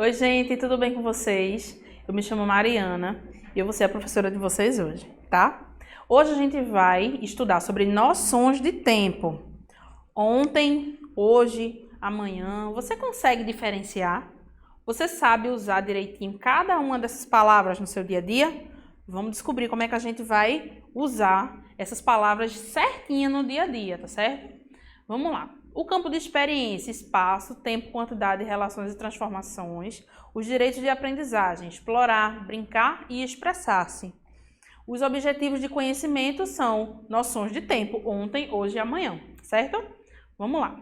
Oi, gente, tudo bem com vocês? Eu me chamo Mariana e eu vou ser a professora de vocês hoje, tá? Hoje a gente vai estudar sobre noções de tempo. Ontem, hoje, amanhã. Você consegue diferenciar? Você sabe usar direitinho cada uma dessas palavras no seu dia a dia? Vamos descobrir como é que a gente vai usar essas palavras certinho no dia a dia, tá certo? Vamos lá. O campo de experiência, espaço, tempo, quantidade, relações e transformações. Os direitos de aprendizagem, explorar, brincar e expressar-se. Os objetivos de conhecimento são noções de tempo, ontem, hoje e amanhã, certo? Vamos lá.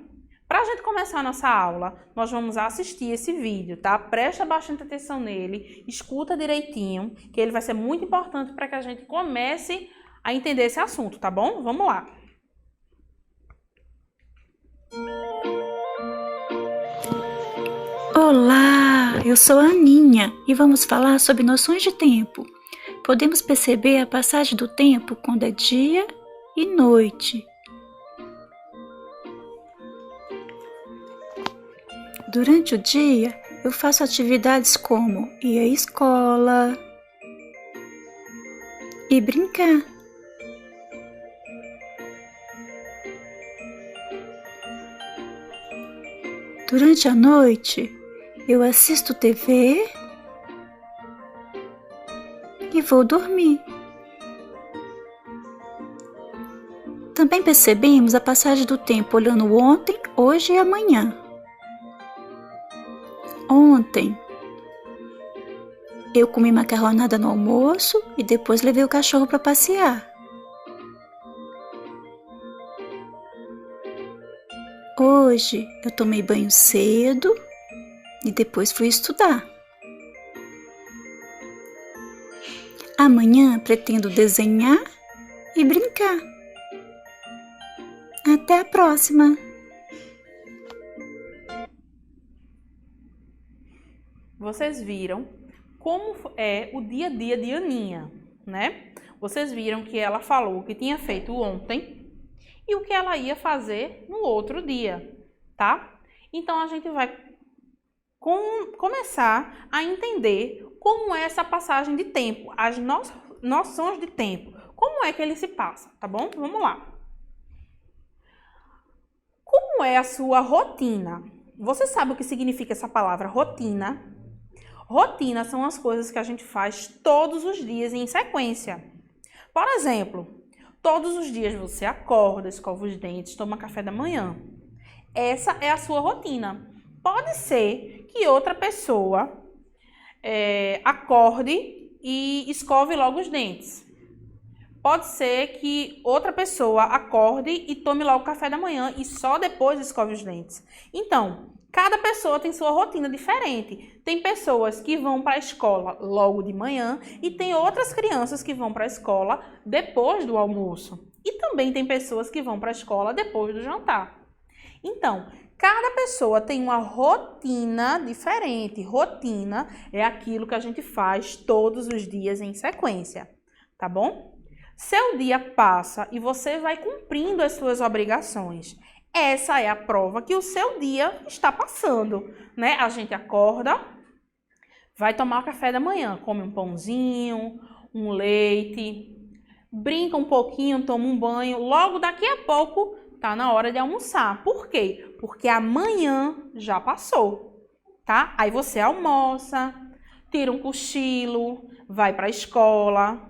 Para a gente começar a nossa aula, nós vamos assistir esse vídeo, tá? Presta bastante atenção nele, escuta direitinho, que ele vai ser muito importante para que a gente comece a entender esse assunto, tá bom? Vamos lá. Olá, eu sou a Aninha e vamos falar sobre noções de tempo. Podemos perceber a passagem do tempo quando é dia e noite. Durante o dia, eu faço atividades como ir à escola e brincar. Durante a noite, eu assisto TV e vou dormir. Também percebemos a passagem do tempo olhando ontem, hoje e amanhã. Ontem, eu comi macarronada no almoço e depois levei o cachorro para passear. Hoje, eu tomei banho cedo e depois fui estudar. Amanhã pretendo desenhar e brincar. Até a próxima! Vocês viram como é o dia a dia de Aninha, né? Vocês viram que ela falou o que tinha feito ontem e o que ela ia fazer no outro dia, tá? Então a gente vai começar a entender como é essa passagem de tempo, as noções de tempo, como é que ele se passa, tá bom? Vamos lá. Como é a sua rotina? Você sabe o que significa essa palavra rotina? Rotina são as coisas que a gente faz todos os dias em sequência. Por exemplo, todos os dias você acorda, escova os dentes, toma café da manhã. Essa é a sua rotina. Pode ser que outra pessoa acorde e escove logo os dentes. Pode ser que outra pessoa acorde e tome logo o café da manhã e só depois escove os dentes. Então, cada pessoa tem sua rotina diferente. Tem pessoas que vão para a escola logo de manhã e tem outras crianças que vão para a escola depois do almoço. E também tem pessoas que vão para a escola depois do jantar. Então, cada pessoa tem uma rotina diferente. Rotina é aquilo que a gente faz todos os dias em sequência, tá bom? Seu dia passa e você vai cumprindo as suas obrigações. Essa é a prova que o seu dia está passando, né? A gente acorda, vai tomar café da manhã, come um pãozinho, um leite, brinca um pouquinho, toma um banho, logo daqui a pouco tá na hora de almoçar. Por quê? Porque amanhã já passou, tá? Aí você almoça, tira um cochilo, vai para a escola.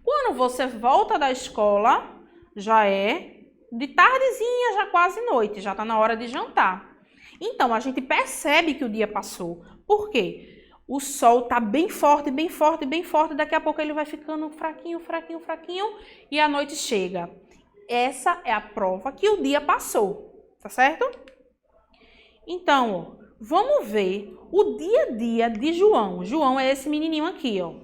Quando você volta da escola, já é de tardezinha, já quase noite, já está na hora de jantar. Então, a gente percebe que o dia passou. Por quê? O sol está bem forte, bem forte, bem forte. Daqui a pouco ele vai ficando fraquinho, fraquinho, fraquinho e a noite chega. Essa é a prova que o dia passou, tá certo? Então, ó, vamos ver o dia a dia de João. João é esse menininho aqui, ó.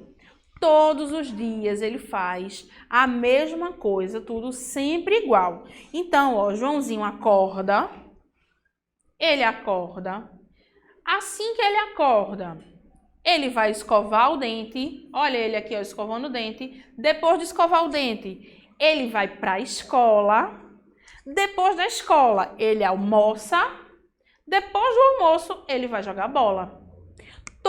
Todos os dias ele faz a mesma coisa, tudo sempre igual. Então, ó, Joãozinho acorda, ele acorda. Assim que ele acorda, ele vai escovar o dente. Olha ele aqui, ó, escovando o dente. Depois de escovar o dente, ele vai para a escola. Depois da escola, ele almoça. Depois do almoço, ele vai jogar bola.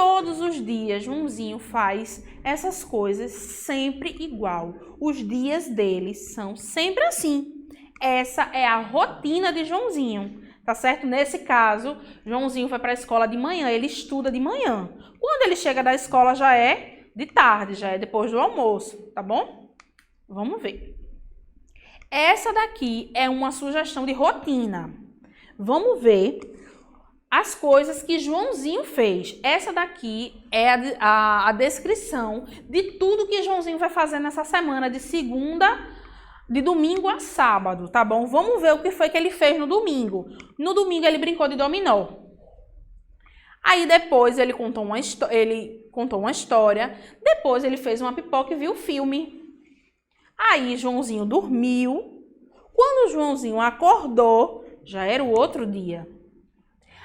Todos os dias, Joãozinho faz essas coisas sempre igual. Os dias dele são sempre assim. Essa é a rotina de Joãozinho, tá certo? Nesse caso, Joãozinho vai para a escola de manhã, ele estuda de manhã. Quando ele chega da escola já é de tarde, já é depois do almoço, tá bom? Vamos ver. Essa daqui é uma sugestão de rotina. Vamos ver as coisas que Joãozinho fez. Essa daqui é a descrição de tudo que Joãozinho vai fazer nessa semana, de domingo a sábado, tá bom? Vamos ver o que foi que ele fez no domingo. No domingo ele brincou de dominó. Aí depois ele contou uma história. Depois ele fez uma pipoca e viu o filme. Aí Joãozinho dormiu. Quando Joãozinho acordou, já era o outro dia.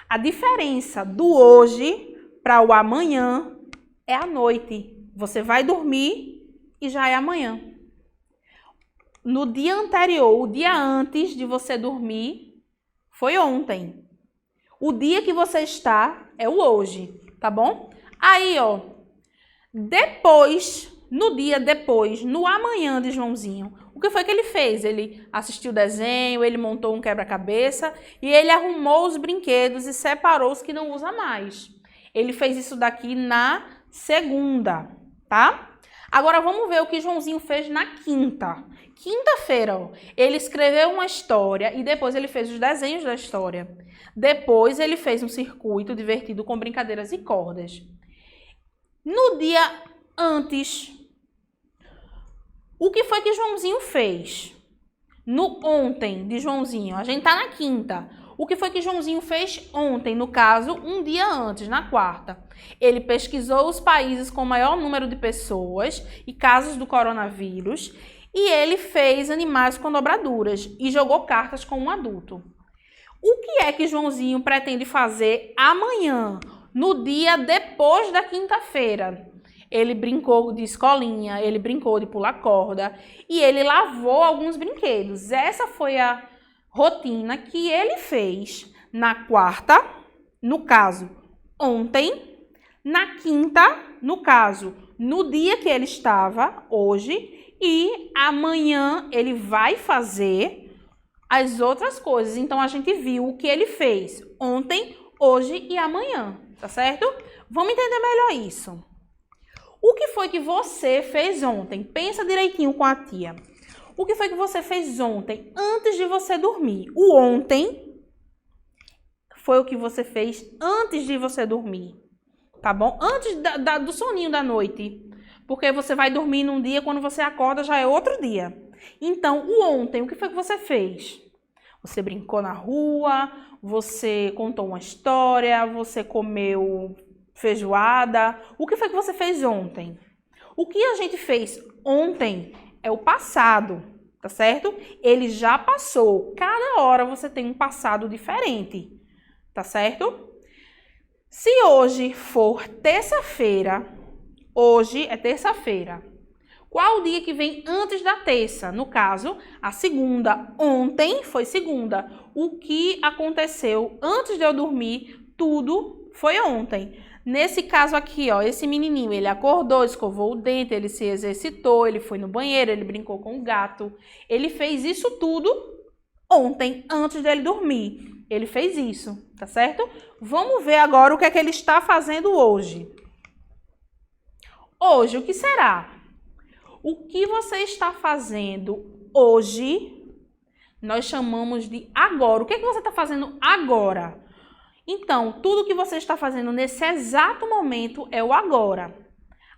A diferença do hoje para o amanhã é a noite. Você vai dormir e já é amanhã. No dia anterior, o dia antes de você dormir, foi ontem. O dia que você está é o hoje, tá bom? Aí, ó, no amanhã de Joãozinho, o que foi que ele fez? Ele assistiu o desenho, ele montou um quebra-cabeça e ele arrumou os brinquedos e separou os que não usa mais. Ele fez isso daqui na segunda, tá? Agora vamos ver o que Joãozinho fez na quinta. Quinta-feira, ó, ele escreveu uma história e depois ele fez os desenhos da história. Depois ele fez um circuito divertido com brincadeiras e cordas. No dia antes, o que foi que Joãozinho fez? No ontem de Joãozinho, a gente tá na quinta. O que foi que Joãozinho fez ontem, no caso, um dia antes, na quarta? Ele pesquisou os países com maior número de pessoas e casos do coronavírus e ele fez animais com dobraduras e jogou cartas com um adulto. O que é que Joãozinho pretende fazer amanhã, no dia depois da quinta-feira? Ele brincou de escolinha, ele brincou de pular corda e ele lavou alguns brinquedos. Essa foi a rotina que ele fez na quarta, no caso, ontem, na quinta, no caso, no dia que ele estava, hoje, e amanhã ele vai fazer as outras coisas. Então, a gente viu o que ele fez ontem, hoje e amanhã, tá certo? Vamos entender melhor isso. O que foi que você fez ontem? Pensa direitinho com a tia. O que foi que você fez ontem, antes de você dormir? O ontem foi o que você fez antes de você dormir, tá bom? Antes do soninho da noite. Porque você vai dormir num dia, quando você acorda já é outro dia. Então, o ontem, o que foi que você fez? Você brincou na rua, você contou uma história, você comeu feijoada. O que foi que você fez ontem? O que a gente fez ontem é o passado, tá certo? Ele já passou. Cada hora você tem um passado diferente, tá certo? Se hoje for terça-feira, hoje é terça-feira. Qual o dia que vem antes da terça? No caso, a segunda. Ontem foi segunda. O que aconteceu antes de eu dormir, tudo foi ontem. Nesse caso aqui, ó, esse menininho, ele acordou, escovou o dente, ele se exercitou, ele foi no banheiro, ele brincou com o gato. Ele fez isso tudo ontem, antes dele dormir. Ele fez isso, tá certo? Vamos ver agora o que é que ele está fazendo hoje. Hoje, o que será? O que você está fazendo hoje, nós chamamos de agora. O que é que você está fazendo agora? Então, tudo que você está fazendo nesse exato momento é o agora.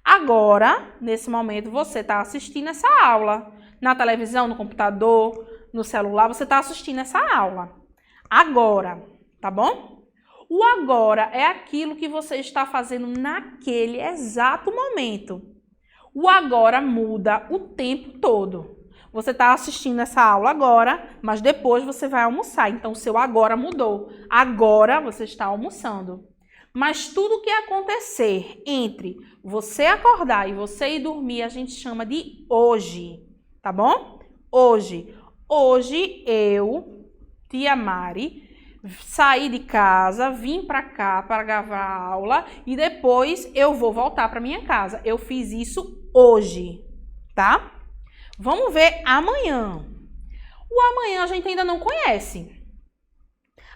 Agora, nesse momento, você está assistindo essa aula. Na televisão, no computador, no celular, você está assistindo essa aula. Agora, tá bom? O agora é aquilo que você está fazendo naquele exato momento. O agora muda o tempo todo. Você está assistindo essa aula agora, mas depois você vai almoçar. Então, o seu agora mudou. Agora você está almoçando. Mas tudo que acontecer entre você acordar e você ir dormir, a gente chama de hoje, tá bom? Hoje. Hoje eu, tia Mari, sair de casa, vir para cá para gravar a aula e depois eu vou voltar para minha casa. Eu fiz isso hoje, tá? Vamos ver amanhã. O amanhã a gente ainda não conhece.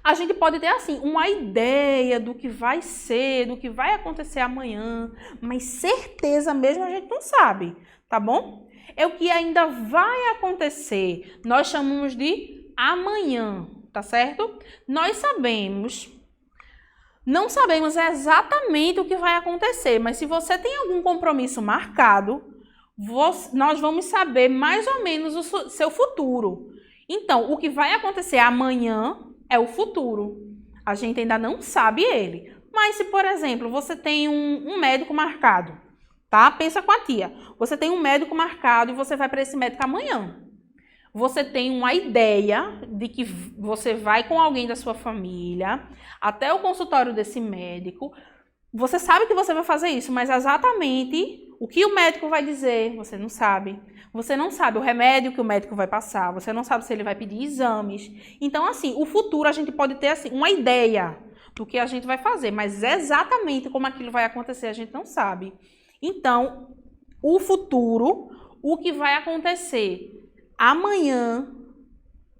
A gente pode ter, assim, uma ideia do que vai ser, do que vai acontecer amanhã, mas certeza mesmo a gente não sabe, tá bom? É o que ainda vai acontecer. Nós chamamos de amanhã, tá certo? Nós sabemos, não sabemos exatamente o que vai acontecer, mas se você tem algum compromisso marcado, nós vamos saber mais ou menos o seu futuro. Então, o que vai acontecer amanhã é o futuro. A gente ainda não sabe ele. Mas se, por exemplo, você tem um médico marcado, tá? Pensa com a tia. Você tem um médico marcado e você vai para esse médico amanhã. Você tem uma ideia de que você vai com alguém da sua família até o consultório desse médico. Você sabe que você vai fazer isso, mas exatamente o que o médico vai dizer, você não sabe. Você não sabe o remédio que o médico vai passar, você não sabe se ele vai pedir exames. Então, assim, o futuro a gente pode ter assim, uma ideia do que a gente vai fazer, mas exatamente como aquilo vai acontecer a gente não sabe. Então, o futuro, o que vai acontecer amanhã,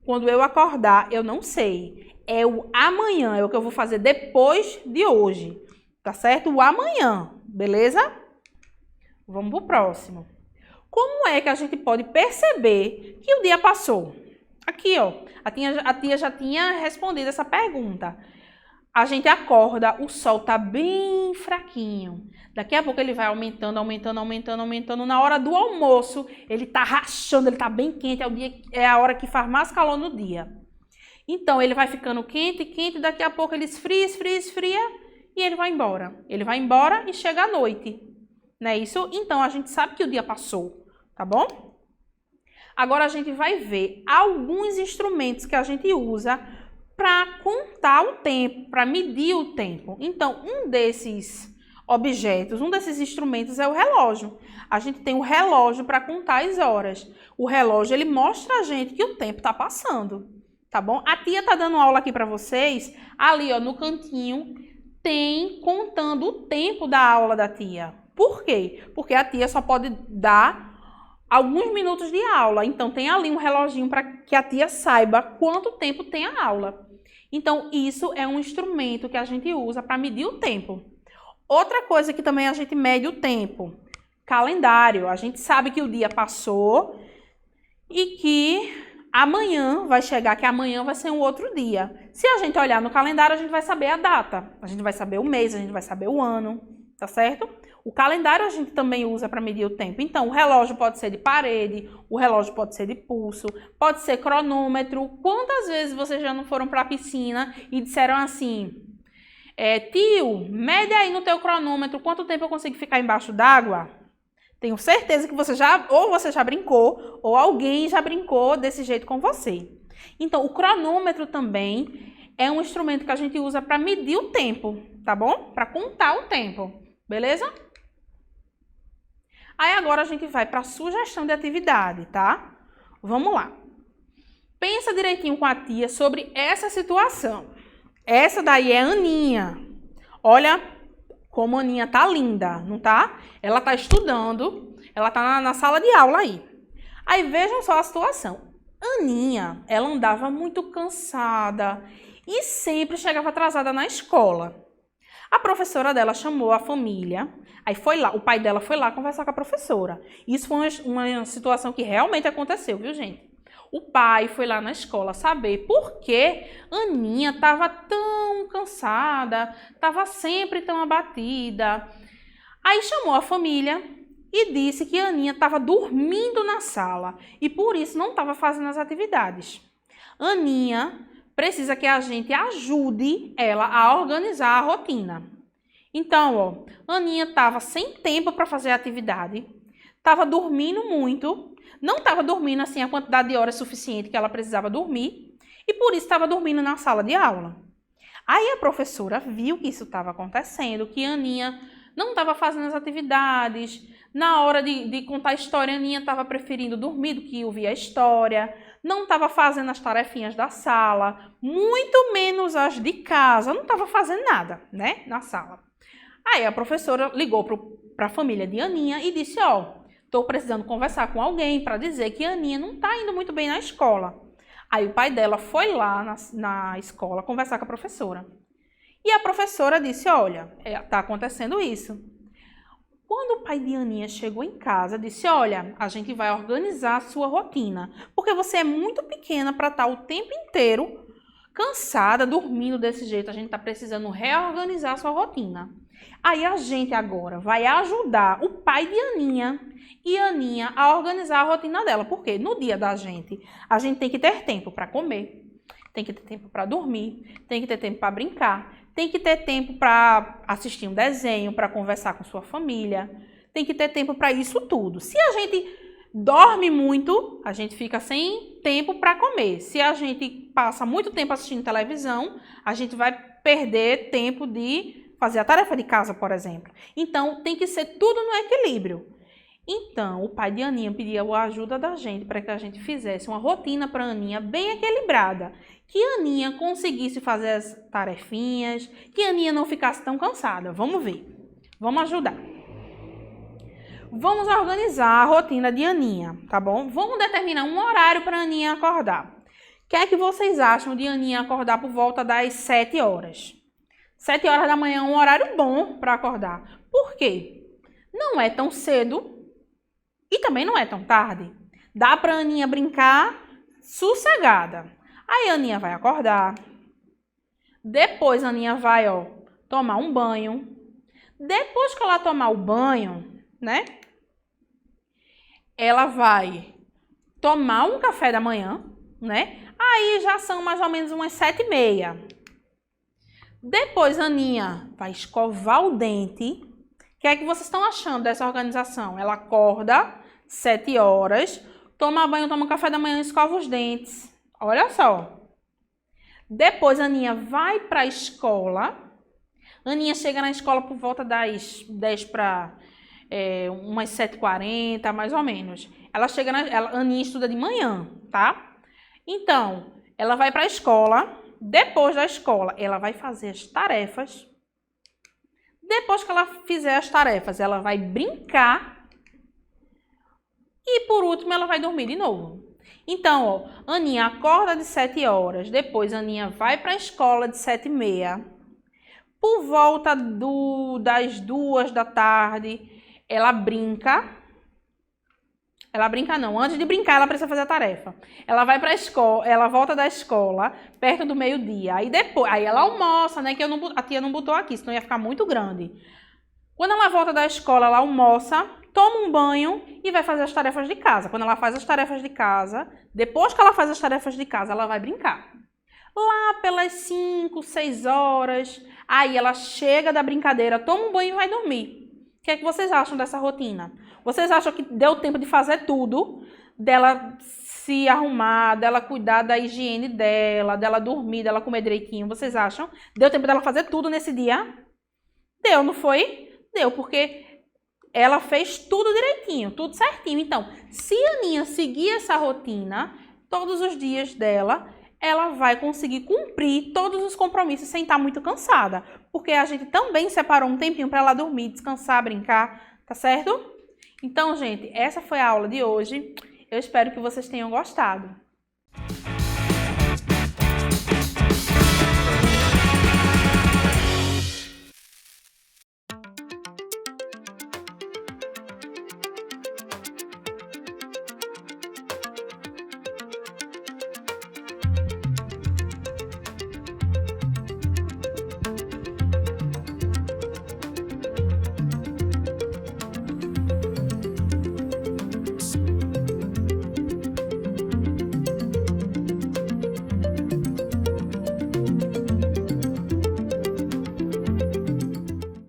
quando eu acordar, eu não sei. É o amanhã, é o que eu vou fazer depois de hoje, tá certo? O amanhã, beleza? Vamos pro próximo. Como é que a gente pode perceber que o dia passou? Aqui, ó, a tia já tinha respondido essa pergunta. A gente acorda, o sol tá bem fraquinho. Daqui a pouco ele vai aumentando, aumentando, aumentando, aumentando. Na hora do almoço, ele tá rachando, ele tá bem quente. É a hora que faz mais calor no dia. Então, ele vai ficando quente, quente. Daqui a pouco ele esfria, esfria, esfria. E ele vai embora. Ele vai embora e chega à noite. Não é isso? Então, a gente sabe que o dia passou, tá bom? Agora, a gente vai ver alguns instrumentos que a gente usa para contar o tempo, para medir o tempo. Então, um desses objetos, um desses instrumentos é o relógio. A gente tem o relógio para contar as horas. O relógio, ele mostra a gente que o tempo está passando, tá bom? A tia tá dando aula aqui para vocês, ali ó, no cantinho, tem contando o tempo da aula da tia. Por quê? Porque a tia só pode dar alguns minutos de aula. Então, tem ali um reloginho para que a tia saiba quanto tempo tem a aula. Então, isso é um instrumento que a gente usa para medir o tempo. Outra coisa que também a gente mede o tempo, calendário. A gente sabe que o dia passou e que amanhã vai chegar, que amanhã vai ser um outro dia. Se a gente olhar no calendário, a gente vai saber a data. A gente vai saber o mês, a gente vai saber o ano, tá certo? O calendário a gente também usa para medir o tempo. Então, o relógio pode ser de parede, o relógio pode ser de pulso, pode ser cronômetro. Quantas vezes vocês já não foram para a piscina e disseram assim, tio, mede aí no teu cronômetro quanto tempo eu consigo ficar embaixo d'água? Tenho certeza que você já brincou, ou alguém já brincou desse jeito com você. Então, o cronômetro também é um instrumento que a gente usa para medir o tempo, tá bom? Para contar o tempo, beleza? Aí agora a gente vai para a sugestão de atividade, tá? Vamos lá. Pensa direitinho com a tia sobre essa situação. Essa daí é a Aninha. Olha como a Aninha tá linda, não tá? Ela tá estudando, ela tá na sala de aula aí. Aí vejam só a situação. Aninha, ela andava muito cansada e sempre chegava atrasada na escola. A professora dela chamou a família, aí foi lá, o pai dela foi lá conversar com a professora. Isso foi uma situação que realmente aconteceu, viu, gente? O pai foi lá na escola saber por que Aninha estava tão cansada, estava sempre tão abatida. Aí chamou a família e disse que a Aninha estava dormindo na sala e por isso não estava fazendo as atividades. Aninha precisa que a gente ajude ela a organizar a rotina. Então, ó, Aninha estava sem tempo para fazer a atividade, estava dormindo muito, não estava dormindo assim a quantidade de horas suficiente que ela precisava dormir e por isso estava dormindo na sala de aula. Aí a professora viu que isso estava acontecendo, que a Aninha não estava fazendo as atividades, na hora de contar a história, a Aninha estava preferindo dormir do que ouvir a história, não estava fazendo as tarefinhas da sala, muito menos as de casa, não estava fazendo nada, né, na sala. Aí a professora ligou para a família de Aninha e disse, ó, estou precisando conversar com alguém para dizer que a Aninha não está indo muito bem na escola. Aí o pai dela foi lá na escola conversar com a professora. E a professora disse, olha, está acontecendo isso. Quando o pai de Aninha chegou em casa, disse, olha, a gente vai organizar a sua rotina, porque você é muito pequena para estar o tempo inteiro cansada, dormindo desse jeito, a gente está precisando reorganizar a sua rotina. Aí a gente agora vai ajudar o pai de Aninha e Aninha a organizar a rotina dela, porque no dia da gente, a gente tem que ter tempo para comer, tem que ter tempo para dormir, tem que ter tempo para brincar, tem que ter tempo para assistir um desenho, para conversar com sua família, tem que ter tempo para isso tudo. Se a gente dorme muito, a gente fica sem tempo para comer. Se a gente passa muito tempo assistindo televisão, a gente vai perder tempo de fazer a tarefa de casa, por exemplo. Então, tem que ser tudo no equilíbrio. Então, o pai de Aninha pediu a ajuda da gente para que a gente fizesse uma rotina para Aninha bem equilibrada. Que Aninha conseguisse fazer as tarefinhas, que Aninha não ficasse tão cansada. Vamos ver. Vamos ajudar. Vamos organizar a rotina de Aninha, tá bom? Vamos determinar um horário para Aninha acordar. O que é que vocês acham de Aninha acordar por volta das 7 horas? 7 horas da manhã é um horário bom para acordar. Por quê? Não é tão cedo e também não é tão tarde. Dá para Aninha brincar sossegada. Aí a Aninha vai acordar. Depois a Aninha vai, ó, tomar um banho. Depois que ela tomar o banho, né? Ela vai tomar um café da manhã, né? Aí já são mais ou menos umas 7h30. Depois a Aninha vai escovar o dente. O que é que vocês estão achando dessa organização? Ela acorda 7 horas, toma banho, toma um café da manhã e escova os dentes. Olha só. Depois a Aninha vai para a escola. A Aninha chega na escola por volta das 10 para umas 7h40, mais ou menos. Ela chega a Aninha estuda de manhã, tá? Então, ela vai para a escola. Depois da escola, ela vai fazer as tarefas. Depois que ela fizer as tarefas, ela vai brincar. E por último, ela vai dormir de novo. Então, ó, Aninha acorda de 7 horas. Depois, Aninha vai para a escola de 7h30. Por volta das 2 da tarde, ela brinca. Ela brinca não. Antes de brincar, ela precisa fazer a tarefa. Ela vai para a escola, ela volta da escola perto do meio-dia. Aí ela almoça, né? Que a tia não botou aqui, senão ia ficar muito grande. Quando ela volta da escola, ela almoça, toma um banho e vai fazer as tarefas de casa. Quando ela faz as tarefas de casa, depois que ela faz as tarefas de casa, ela vai brincar. Lá pelas 5, 6 horas, aí ela chega da brincadeira, toma um banho e vai dormir. O que é que vocês acham dessa rotina? Vocês acham que deu tempo de fazer tudo? Dela se arrumar, dela cuidar da higiene dela dormir, dela comer direitinho? Vocês acham? Deu tempo dela fazer tudo nesse dia? Deu, não foi? Deu, porque ela fez tudo direitinho, tudo certinho. Então, se a Aninha seguir essa rotina, todos os dias dela, ela vai conseguir cumprir todos os compromissos sem estar muito cansada. Porque a gente também separou um tempinho para ela dormir, descansar, brincar, tá certo? Então, gente, essa foi a aula de hoje. Eu espero que vocês tenham gostado.